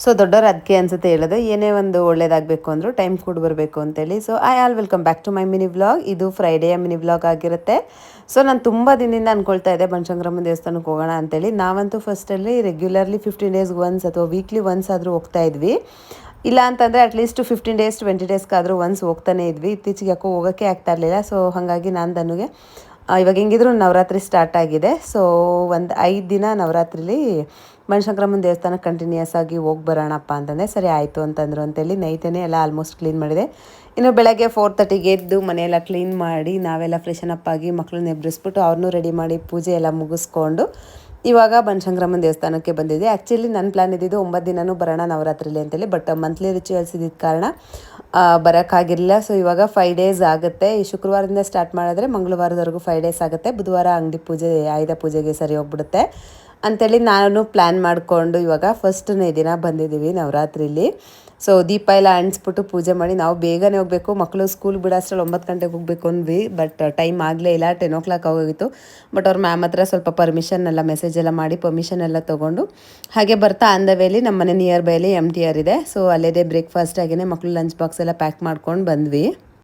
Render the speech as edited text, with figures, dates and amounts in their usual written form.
So ದೊಡ್ಡವರು ಅದಕ್ಕೆ ಅನ್ಸುತ್ತೆ ಹೇಳೋದು, ಏನೇ ಒಂದು ಒಳ್ಳೇದಾಗಬೇಕು ಅಂದರೂ ಟೈಮ್ ಕೂಡ ಬರಬೇಕು ಅಂತೇಳಿ. So I all welcome back to my mini vlog. ಇದು ಫ್ರೈಡೆಯ ಮಿನಿ ವ್ಲಾಗ್ ಆಗಿರುತ್ತೆ. ಸೊ ನಾನು ತುಂಬ ದಿನದಿಂದ ಅಂದ್ಕೊಳ್ತಾ ಇದ್ದೆ ಬನಶಂಕರಮ್ಮನ ದೇವಸ್ಥಾನಕ್ಕೆ ಹೋಗೋಣ ಅಂತೇಳಿ. ನಾವಂತೂ ಫಸ್ಟಲ್ಲಿ ರೆಗ್ಯುಲರ್ಲಿ 15 ಡೇಸ್ಗೆ ಒನ್ಸ್ ಅಥವಾ ವೀಕ್ಲಿ ಒನ್ಸ್ ಆದರೂ ಹೋಗ್ತಾ ಇದ್ವಿ. ಇಲ್ಲ ಅಂತಂದರೆ ಅಟ್ಲೀಸ್ಟ್ 15 ಡೇಸ್ 20 ಡೇಸ್ಗಾದರೂ ಒನ್ಸ್ ಹೋಗ್ತಾನೆ ಇದ್ವಿ. ಇತ್ತೀಚೆಗೆ ಯಾಕೋ ಹೋಗೋಕ್ಕೆ ಆಗ್ತಾ ಇರಲಿಲ್ಲ. ಸೊ ಹಾಗಾಗಿ ನಾನು ನನಗೆ ಇವಾಗ ಹೆಂಗಿದ್ರು ನವರಾತ್ರಿ ಸ್ಟಾರ್ಟ್ ಆಗಿದೆ. ಸೊ ಒಂದು 5 ದಿನ ನವರಾತ್ರಿಲಿ ಬನಶಂಕರಮ್ಮನ ದೇವಸ್ಥಾನಕ್ಕೆ ಕಂಟಿನ್ಯೂಸ್ ಆಗಿ ಹೋಗಿ ಬರೋಣಪ್ಪ ಅಂತಂದರೆ ಸರಿ ಆಯಿತು ಅಂತಂದರು ಅಂತೇಳಿ ನೈಟೇ ಎಲ್ಲ ಆಲ್ಮೋಸ್ಟ್ ಕ್ಲೀನ್ ಮಾಡಿದೆ. ಇನ್ನು ಬೆಳಗ್ಗೆ 4:30ಗೆ ಎದ್ದು ಮನೆಯೆಲ್ಲ ಕ್ಲೀನ್ ಮಾಡಿ ನಾವೆಲ್ಲ ಫ್ರೆಶನ್ ಅಪ್ ಆಗಿ ಮಕ್ಕಳನ್ನ ಎಬ್ಬರಿಸ್ಬಿಟ್ಟು ಅವ್ರನ್ನೂ ರೆಡಿ ಮಾಡಿ ಪೂಜೆ ಎಲ್ಲ ಮುಗಿಸ್ಕೊಂಡು ಇವಾಗ ಬನಶಂಕರಮ್ಮನ ದೇವಸ್ಥಾನಕ್ಕೆ ಬಂದಿದ್ದೆ. ಆ್ಯಕ್ಚುಲಿ ನನ್ನ ಪ್ಲ್ಯಾನ್ ಇದ್ದಿದ್ದು 9 ದಿನವೂ ಬರೋಣ ನವರಾತ್ರಿಲಿ ಅಂತೇಳಿ, ಬಟ್ ಮಂತ್ಲಿ ರಿಚುವಲ್ಸ್ ಇದ್ದಿದ್ದ ಕಾರಣ ಬರೋಕ್ಕಾಗಿರಲಿಲ್ಲ. ಸೊ ಇವಾಗ 5 ಡೇಸ್ ಆಗುತ್ತೆ. ಈ ಶುಕ್ರವಾರದಿಂದ ಸ್ಟಾರ್ಟ್ ಮಾಡಿದ್ರೆ ಮಂಗಳವಾರದವರೆಗೂ 5 ಡೇಸ್ ಆಗುತ್ತೆ. ಬುಧವಾರ ಅಂಗಡಿ ಪೂಜೆ ಆಯುಧ ಪೂಜೆಗೆ ಸರಿ ಹೋಗ್ಬಿಡುತ್ತೆ ಅಂಥೇಳಿ ನಾನು ಪ್ಲ್ಯಾನ್ ಮಾಡಿಕೊಂಡು ಇವಾಗ ಫಸ್ಟನೇ ದಿನ ಬಂದಿದ್ದೀವಿ ನವರಾತ್ರಿಲಿ. ಸೊ ದೀಪ ಎಲ್ಲ ಅಂಟಿಸ್ಬಿಟ್ಟು ಪೂಜೆ ಮಾಡಿ ನಾವು ಬೇಗನೆ ಹೋಗಬೇಕು. ಮಕ್ಕಳು ಸ್ಕೂಲ್ ಬಿಡೋಷ್ಟ್ರಲ್ಲಿ 9 ಗಂಟೆಗೆ ಹೋಗಬೇಕು ಅಂದ್ವಿ, ಬಟ್ ಟೈಮ್ ಆಗಲೇ ಇಲ್ಲ. 10 o'clock ಆಗೋಗಿತ್ತು. ಬಟ್ ಅವ್ರ ಮ್ಯಾಮ್ ಹತ್ರ ಸ್ವಲ್ಪ ಪರ್ಮಿಷನ್ ಎಲ್ಲ ಮೆಸೇಜ್ ಎಲ್ಲ ಮಾಡಿ ಪರ್ಮಿಷನ್ ಎಲ್ಲ ತೊಗೊಂಡು ಹಾಗೆ ಬರ್ತಾ ಆನ್ ದ ವೇಲಿ ನಮ್ಮ ಮನೆ ನಿಯರ್ ಬೈಲಿ MTR ಇದೆ. ಸೊ ಅಲ್ಲೇದೇ ಬ್ರೇಕ್ಫಾಸ್ಟ್ ಆಗಿನೇ ಮಕ್ಕಳು ಲಂಚ್ ಬಾಕ್ಸ್ ಎಲ್ಲ ಪ್ಯಾಕ್ ಮಾಡ್ಕೊಂಡು ಬಂದ್ವಿ.